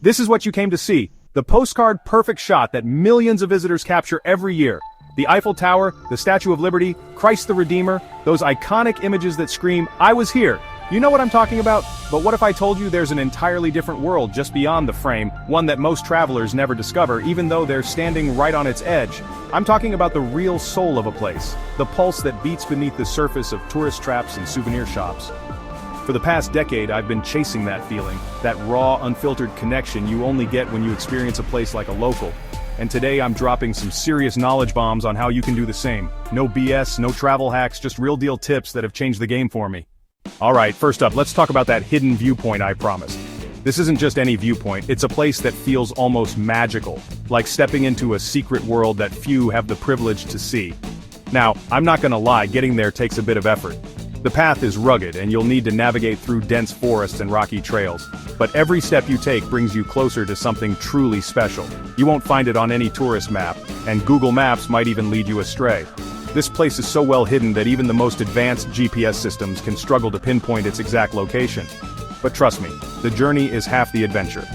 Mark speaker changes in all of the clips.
Speaker 1: This is what you came to see. The postcard perfect shot that millions of visitors capture every year. The Eiffel Tower, the Statue of Liberty, Christ the Redeemer, those iconic images that scream, "I was here." You know what I'm talking about? But what if I told you there's an entirely different world just beyond the frame, one that most travelers never discover even though they're standing right on its edge? I'm talking about the real soul of a place, the pulse that beats beneath the surface of tourist traps and souvenir shops. For the past decade, I've been chasing that feeling, that raw, unfiltered connection you only get when you experience a place like a local. And today I'm dropping some serious knowledge bombs on how you can do the same. No BS, no travel hacks, just real deal tips that have changed the game for me. Alright, first up, let's talk about that hidden viewpoint I promised. This isn't just any viewpoint, it's a place that feels almost magical, like stepping into a secret world that few have the privilege to see. Now, I'm not gonna lie, getting there takes a bit of effort. The path is rugged and you'll need to navigate through dense forests and rocky trails, but every step you take brings you closer to something truly special. You won't find it on any tourist map, and Google Maps might even lead you astray. This place is so well hidden that even the most advanced GPS systems can struggle to pinpoint its exact location. But trust me, the journey is half the adventure.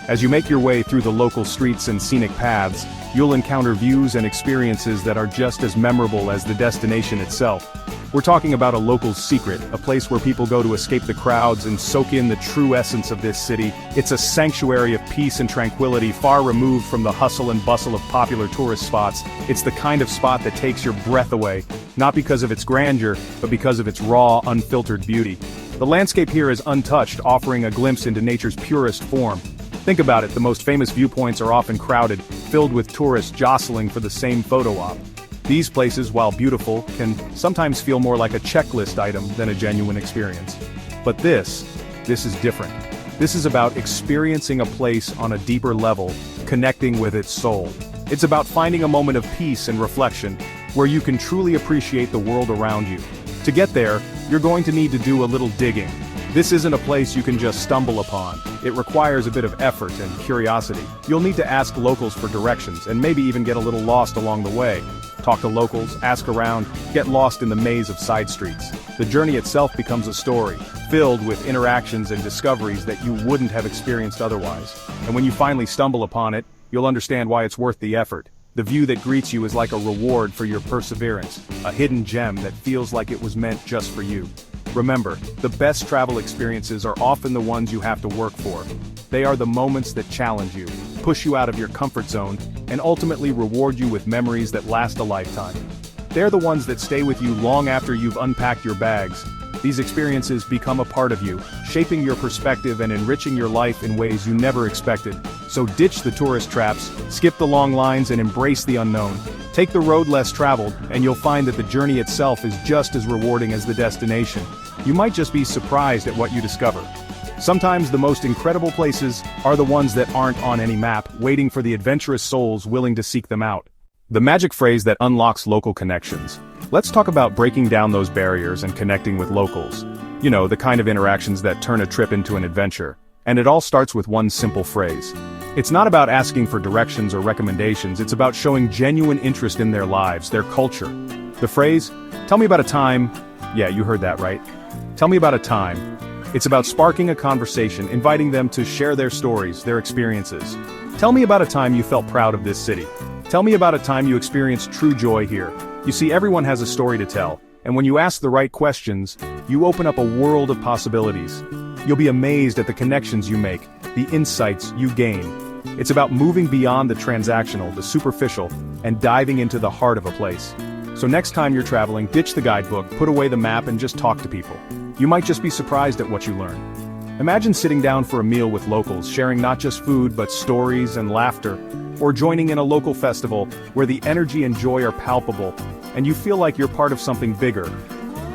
Speaker 1: As you make your way through the local streets and scenic paths, you'll encounter views and experiences that are just as memorable as the destination itself. We're talking about a local secret, a place where people go to escape the crowds and soak in the true essence of this city. It's a sanctuary of peace and tranquility, far removed from the hustle and bustle of popular tourist spots. It's the kind of spot that takes your breath away, not because of its grandeur, but because of its raw, unfiltered beauty. The landscape here is untouched, offering a glimpse into nature's purest form. Think about it, the most famous viewpoints are often crowded, filled with tourists jostling for the same photo op. These places, while beautiful, can sometimes feel more like a checklist item than a genuine experience. But this is different. This is about experiencing a place on a deeper level, connecting with its soul. It's about finding a moment of peace and reflection, where you can truly appreciate the world around you. To get there, you're going to need to do a little digging. This isn't a place you can just stumble upon. It requires a bit of effort and curiosity. You'll need to ask locals for directions, and maybe even get a little lost along the way. Talk to locals, ask around, get lost in the maze of side streets. The journey itself becomes a story, filled with interactions and discoveries that you wouldn't have experienced otherwise. And when you finally stumble upon it, you'll understand why it's worth the effort. The view that greets you is like a reward for your perseverance, a hidden gem that feels like it was meant just for you. Remember, the best travel experiences are often the ones you have to work for. They are the moments that challenge you, push you out of your comfort zone, and ultimately reward you with memories that last a lifetime. They're the ones that stay with you long after you've unpacked your bags. These experiences become a part of you, shaping your perspective and enriching your life in ways you never expected. So ditch the tourist traps, skip the long lines, and embrace the unknown. Take the road less traveled, and you'll find that the journey itself is just as rewarding as the destination. You might just be surprised at what you discover. Sometimes the most incredible places are the ones that aren't on any map, waiting for the adventurous souls willing to seek them out. The magic phrase that unlocks local connections. Let's talk about breaking down those barriers and connecting with locals. You know, the kind of interactions that turn a trip into an adventure. And it all starts with one simple phrase. It's not about asking for directions or recommendations, it's about showing genuine interest in their lives, their culture. The phrase, "Tell me about a time," yeah, you heard that right. Tell me about a time. It's about sparking a conversation, inviting them to share their stories, their experiences. Tell me about a time you felt proud of this city. Tell me about a time you experienced true joy here. You see, everyone has a story to tell, and when you ask the right questions, you open up a world of possibilities. You'll be amazed at the connections you make, the insights you gain. It's about moving beyond the transactional, the superficial, and diving into the heart of a place. So next time you're traveling, ditch the guidebook, put away the map, and just talk to people. You might just be surprised at what you learn. Imagine sitting down for a meal with locals, sharing not just food but stories and laughter, or joining in a local festival where the energy and joy are palpable, and you feel like you're part of something bigger.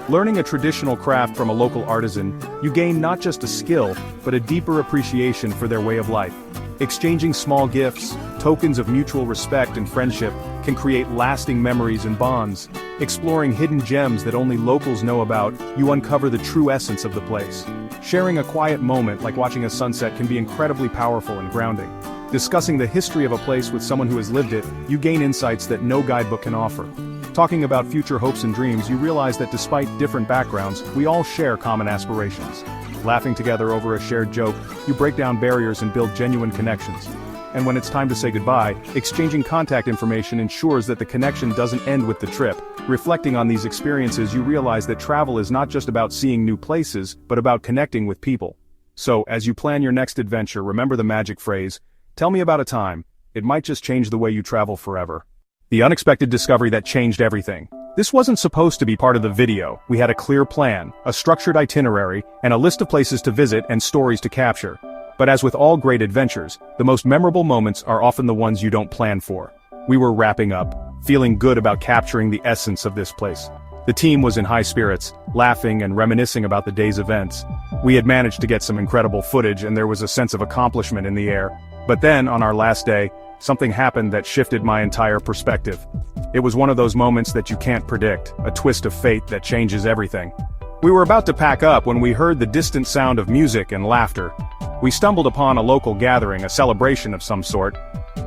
Speaker 1: Learning a traditional craft from a local artisan, you gain not just a skill, but a deeper appreciation for their way of life. Exchanging small gifts, tokens of mutual respect and friendship, can create lasting memories and bonds. Exploring hidden gems that only locals know about, you uncover the true essence of the place. Sharing a quiet moment like watching a sunset can be incredibly powerful and grounding. Discussing the history of a place with someone who has lived it, you gain insights that no guidebook can offer. Talking about future hopes and dreams, you realize that despite different backgrounds, we all share common aspirations. laughing together over a shared joke, you break down barriers and build genuine connections. And when it's time to say goodbye, exchanging contact information ensures that the connection doesn't end with the trip. Reflecting on these experiences, you realize that travel is not just about seeing new places, but about connecting with people. So, as you plan your next adventure, remember the magic phrase, "Tell me about a time." It might just change the way you travel forever. The unexpected discovery that changed everything. This wasn't supposed to be part of the video. We had a clear plan, a structured itinerary, and a list of places to visit and stories to capture. But as with all great adventures, the most memorable moments are often the ones you don't plan for. We were wrapping up, feeling good about capturing the essence of this place. The team was in high spirits, laughing and reminiscing about the day's events. We had managed to get some incredible footage and there was a sense of accomplishment in the air. But then, on our last day, something happened that shifted my entire perspective. It was one of those moments that you can't predict, a twist of fate that changes everything. We were about to pack up when we heard the distant sound of music and laughter. We stumbled upon a local gathering, a celebration of some sort.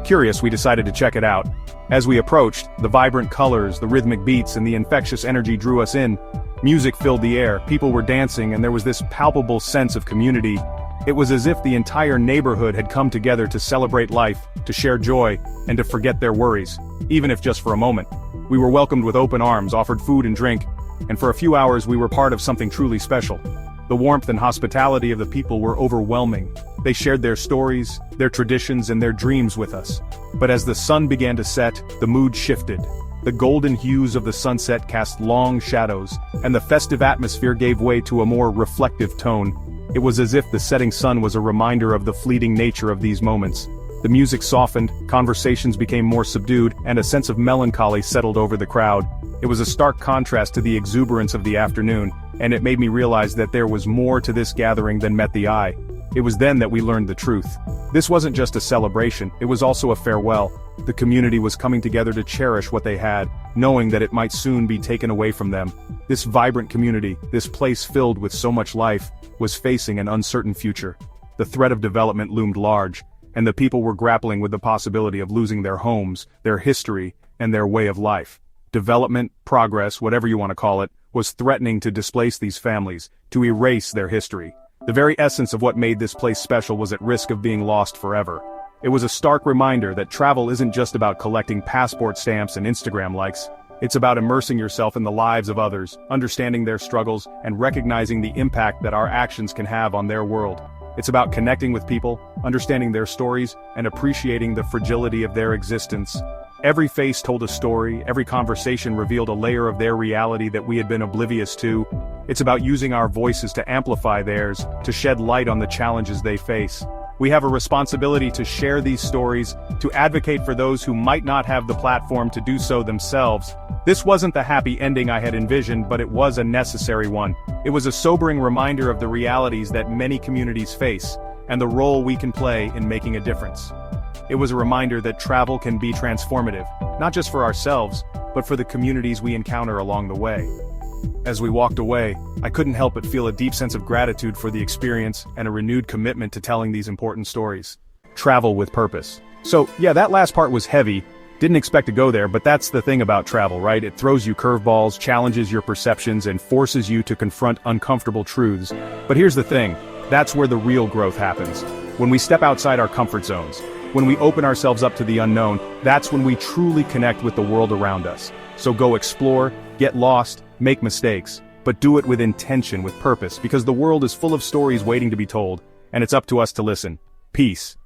Speaker 1: Curious, we decided to check it out. As we approached, the vibrant colors, the rhythmic beats, and the infectious energy drew us in. Music filled the air, people were dancing, and there was this palpable sense of community. It was as if the entire neighborhood had come together to celebrate life, to share joy, and to forget their worries, even if just for a moment. We were welcomed with open arms, offered food and drink, and for a few hours we were part of something truly special. The warmth and hospitality of the people were overwhelming. They shared their stories, their traditions, and their dreams with us. But as the sun began to set, the mood shifted. The golden hues of the sunset cast long shadows, and the festive atmosphere gave way to a more reflective tone. It was as if the setting sun was a reminder of the fleeting nature of these moments. The music softened, conversations became more subdued, and a sense of melancholy settled over the crowd. It was a stark contrast to the exuberance of the afternoon, and it made me realize that there was more to this gathering than met the eye. It was then that we learned the truth. This wasn't just a celebration, it was also a farewell. The community was coming together to cherish what they had, knowing that it might soon be taken away from them. This vibrant community, this place filled with so much life, was facing an uncertain future. The threat of development loomed large, and the people were grappling with the possibility of losing their homes, their history, and their way of life. Development, progress, whatever you want to call it, was threatening to displace these families, to erase their history. The very essence of what made this place special was at risk of being lost forever. It was a stark reminder that travel isn't just about collecting passport stamps and Instagram likes. It's about immersing yourself in the lives of others, understanding their struggles, and recognizing the impact that our actions can have on their world. It's about connecting with people, understanding their stories, and appreciating the fragility of their existence. Every face told a story, every conversation revealed a layer of their reality that we had been oblivious to. It's about using our voices to amplify theirs, to shed light on the challenges they face. We have a responsibility to share these stories, to advocate for those who might not have the platform to do so themselves. This wasn't the happy ending I had envisioned, but it was a necessary one. It was a sobering reminder of the realities that many communities face, and the role we can play in making a difference. It was a reminder that travel can be transformative, not just for ourselves, but for the communities we encounter along the way. As we walked away, I couldn't help but feel a deep sense of gratitude for the experience and a renewed commitment to telling these important stories. Travel with purpose. So, yeah, that last part was heavy. Didn't expect to go there, but that's the thing about travel, right? It throws you curveballs, challenges your perceptions, and forces you to confront uncomfortable truths. But here's the thing, that's where the real growth happens. When we step outside our comfort zones, when we open ourselves up to the unknown, that's when we truly connect with the world around us. So go explore, get lost, make mistakes, but do it with intention, with purpose, because the world is full of stories waiting to be told, and it's up to us to listen. Peace.